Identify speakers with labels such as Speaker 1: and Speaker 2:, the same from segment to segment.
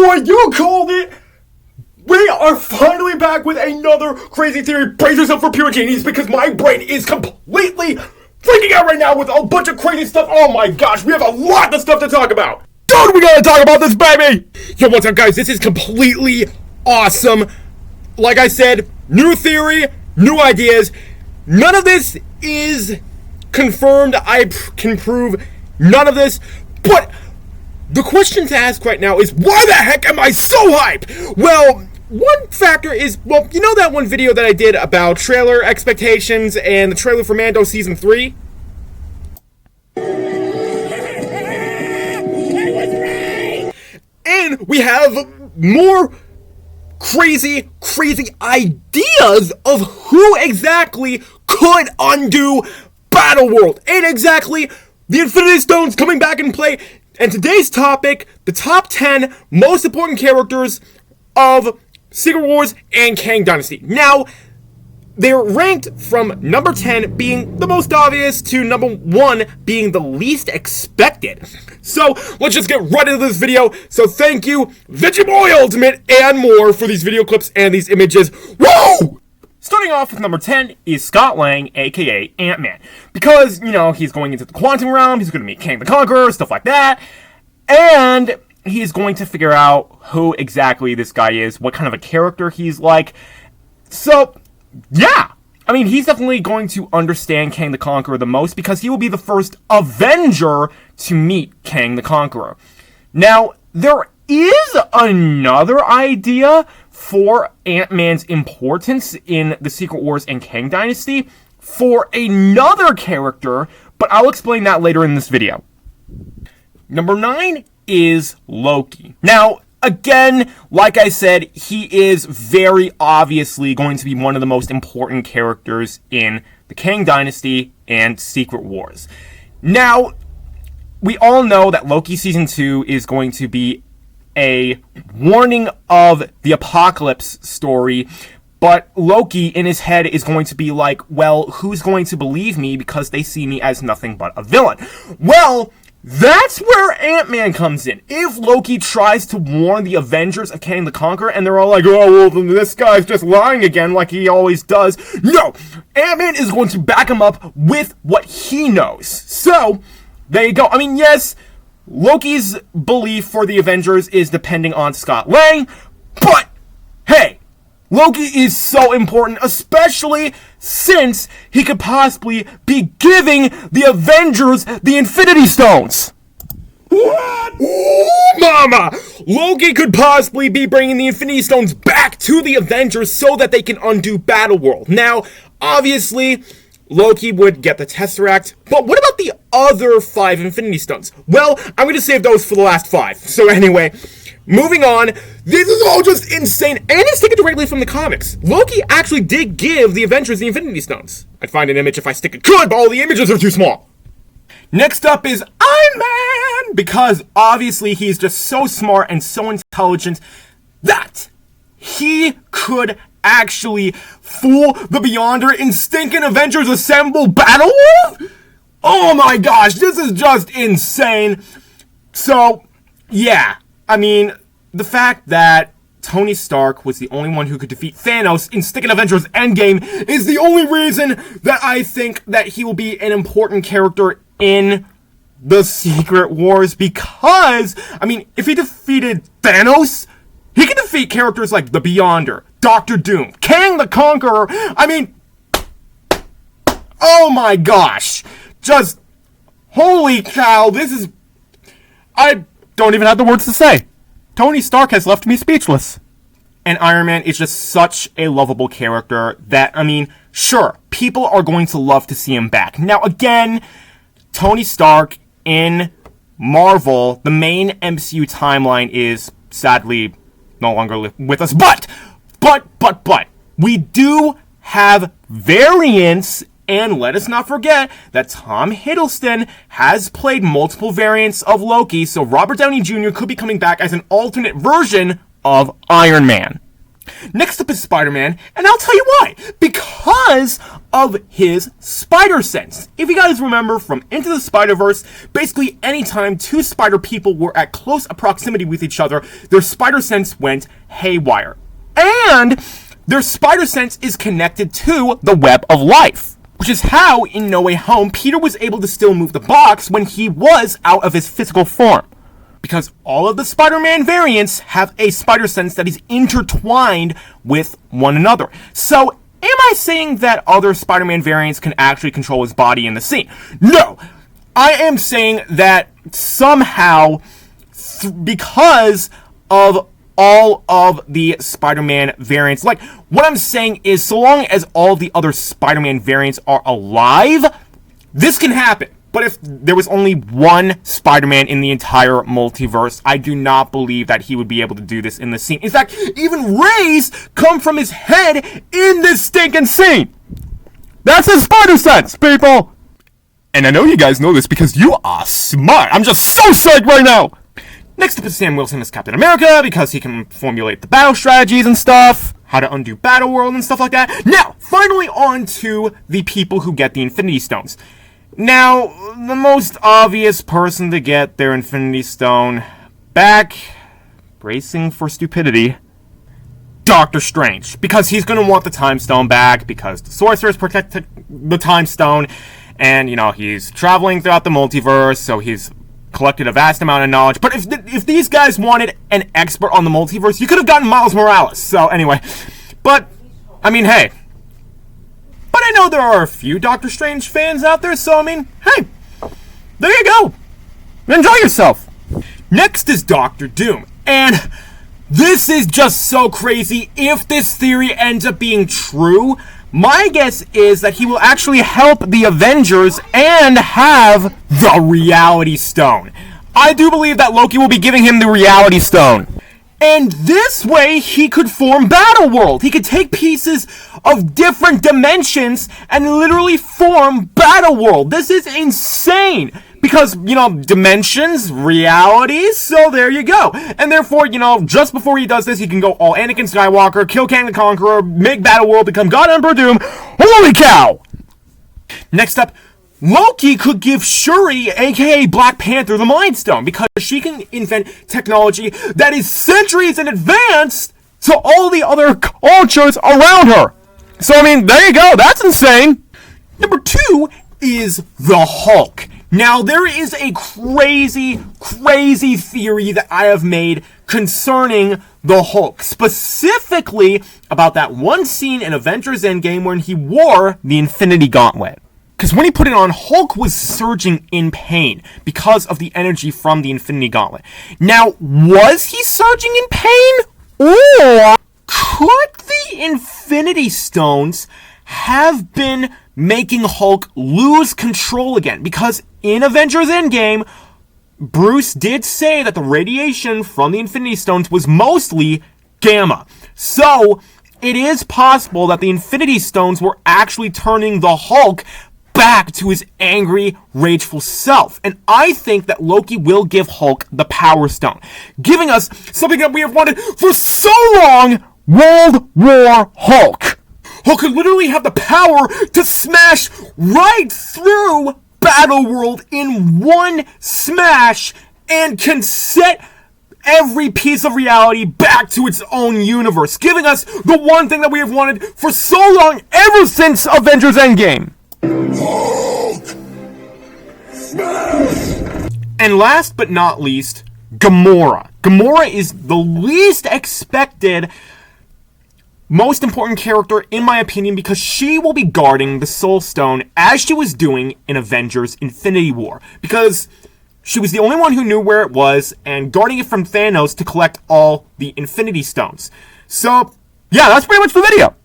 Speaker 1: boy, you called it! We are finally back with another crazy theory. Brace yourself for pure genius because my brain is completely freaking out right now with a bunch of crazy stuff. Oh my gosh, we have a lot of stuff to talk about. Dude, we gotta talk about this, baby! Yo, what's up, guys? This is completely awesome. Like I said, new theory, new ideas. None of this is confirmed. I can prove none of this, but the question to ask right now is, why the heck am I so hyped? Well, one factor is, well, you know that one video that I did about trailer expectations and the trailer for Mando Season 3? And we have more crazy ideas of who exactly could undo Battleworld. And exactly, the Infinity Stones coming back in play. And today's topic, the top 10 most important characters of Secret Wars and Kang Dynasty. Now, they're ranked from number 10 being the most obvious to number 1 being the least expected. So, let's just get right into this video. So thank you, Vegemite Ultimate and more for these video clips and these images. Woo! Starting off with number 10 is Scott Lang, aka Ant-Man. Because, you know, he's going into the quantum realm, he's going to meet Kang the Conqueror, stuff like that. And he's going to figure out who exactly this guy is, what kind of a character he's like. So, yeah. I mean, he's definitely going to understand Kang the Conqueror the most because he will be the first Avenger to meet Kang the Conqueror. Now, there is another idea for Ant-Man's importance in the Secret Wars and Kang Dynasty for another character, but I'll explain that later in this video. Number 9 is Loki. Now, again, like I said, he is very obviously going to be one of the most important characters in the Kang Dynasty and Secret Wars. Now, we all know that Loki Season 2 is going to be a warning of the apocalypse story, but Loki in his head is going to be like, well, who's going to believe me because they see me as nothing but a villain? Well, that's where Ant-Man comes in. If Loki tries to warn the Avengers of Kang the Conqueror and they're all like, oh, well, this guy's just lying again like he always does. No, Ant-Man is going to back him up with what he knows. So, there you go. I mean, yes, Loki's belief for the Avengers is depending on Scott Lang, but hey, Loki is so important, especially since he could possibly be giving the Avengers the Infinity Stones. What? Ooh, mama! Loki could possibly be bringing the Infinity Stones back to the Avengers so that they can undo Battleworld. Now, obviously, Loki would get the Tesseract, but what about the other 5 Infinity Stones? Well, I'm going to save those for the last 5. So anyway, moving on, this is all just insane, and it's taken directly from the comics. Loki actually did give the Avengers the Infinity Stones. I'd find an image if I stick it could, but all the images are too small. Next up is Iron Man, because obviously he's just so smart and so intelligent that he could actually fool the Beyonder in stinking Avengers Assemble Battleworld? Oh my gosh, this is just insane. So, yeah, I mean, the fact that Tony Stark was the only one who could defeat Thanos in stinking Avengers Endgame is the only reason that I think that he will be an important character in the Secret Wars, because, I mean, if he defeated Thanos, he can defeat characters like the Beyonder, Doctor Doom, Kang the Conqueror. I mean, oh my gosh. Just, holy cow, this is, I don't even have the words to say. Tony Stark has left me speechless. And Iron Man is just such a lovable character that, I mean, sure, people are going to love to see him back. Now, again, Tony Stark in Marvel, the main MCU timeline is sadly no longer with us, but, we do have variants, and let us not forget that Tom Hiddleston has played multiple variants of Loki, so Robert Downey Jr. could be coming back as an alternate version of Iron Man. Next up is Spider-Man, and I'll tell you why. Because of his spider sense. If you guys remember from Into the Spider-Verse, basically anytime two spider people were at close proximity with each other, their spider sense went haywire. And their spider sense is connected to the web of life. Which is how, in No Way Home, Peter was able to still move the box when he was out of his physical form. Because all of the Spider-Man variants have a spider sense that is intertwined with one another. So, am I saying that other Spider-Man variants can actually control his body in the scene? No! I am saying that somehow, because of all of the Spider-Man variants, like, what I'm saying is, so long as all the other Spider-Man variants are alive, this can happen. But if there was only one Spider-Man in the entire multiverse, I do not believe that he would be able to do this in the scene. In fact, even rays come from his head in this stinking scene. That's his spider sense, people! And I know you guys know this because you are smart. I'm just so psyched right now! Next up is Sam Wilson as Captain America, because he can formulate the battle strategies and stuff, how to undo Battle World and stuff like that. Now, finally on to the people who get the Infinity Stones. Now, the most obvious person to get their Infinity Stone back, bracing for stupidity, Doctor Strange. Because he's going to want the Time Stone back, because the Sorcerers protect the Time Stone, and, you know, he's traveling throughout the multiverse, so he's collected a vast amount of knowledge. But if these guys wanted an expert on the multiverse, you could have gotten Miles Morales. So, anyway. But, I mean, hey. But I know there are a few Doctor Strange fans out there, so I mean, hey, there you go. Enjoy yourself. Next is Doctor Doom, and this is just so crazy. If this theory ends up being true, my guess is that he will actually help the Avengers and have the Reality Stone. I do believe that Loki will be giving him the Reality Stone. And this way, he could form Battle World. He could take pieces of different dimensions and literally form Battle World. This is insane. Because, you know, dimensions, realities, so there you go. And therefore, you know, just before he does this, he can go all Anakin Skywalker, kill Kang the Conqueror, make Battle World, become God Emperor Doom. Holy cow! Next up, Loki could give Shuri, aka Black Panther, the Mind Stone, because she can invent technology that is centuries in advance to all the other cultures around her. So, I mean, there you go. That's insane. Number 2 is the Hulk. Now, there is a crazy, crazy theory that I have made concerning the Hulk. Specifically about that one scene in Avengers Endgame when he wore the Infinity Gauntlet. Because when he put it on, Hulk was surging in pain because of the energy from the Infinity Gauntlet. Now, was he surging in pain? Or could the Infinity Stones have been making Hulk lose control again? Because in Avengers Endgame, Bruce did say that the radiation from the Infinity Stones was mostly gamma. So, it is possible that the Infinity Stones were actually turning the Hulk back to his angry, rageful self. And I think that Loki will give Hulk the Power Stone, giving us something that we have wanted for so long, World War Hulk. Hulk could literally have the power to smash right through Battle World in one smash and can set every piece of reality back to its own universe, giving us the one thing that we have wanted for so long, ever since Avengers Endgame. Hulk! Smash! And last but not least, Gamora. Gamora is the least expected, most important character, in my opinion, because she will be guarding the Soul Stone as she was doing in Avengers Infinity War. Because she was the only one who knew where it was, and guarding it from Thanos to collect all the Infinity Stones. So, yeah, that's pretty much the video.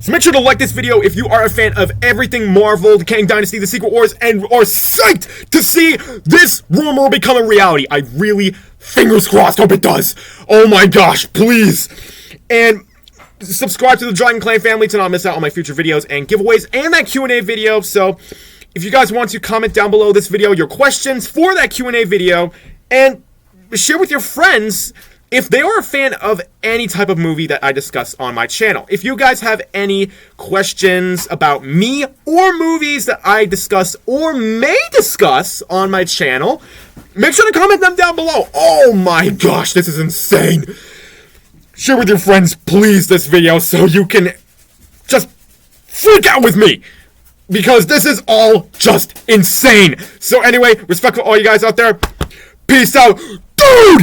Speaker 1: So make sure to like this video if you are a fan of everything Marvel, the Kang Dynasty, the Secret Wars, and are psyched to see this rumor become a reality. I really, fingers crossed, hope it does. Oh my gosh, please. And subscribe to the Dragon Clan family to not miss out on my future videos and giveaways and that Q&A video. So if you guys want to comment down below this video your questions for that Q&A video and share with your friends if they are a fan of any type of movie that I discuss on my channel. If you guys have any questions about me or movies that I discuss or may discuss on my channel, make sure to comment them down below. Oh my gosh, this is insane. Share with your friends, please, this video so you can just freak out with me. Because this is all just insane. So anyway, respect for all you guys out there. Peace out. Dude!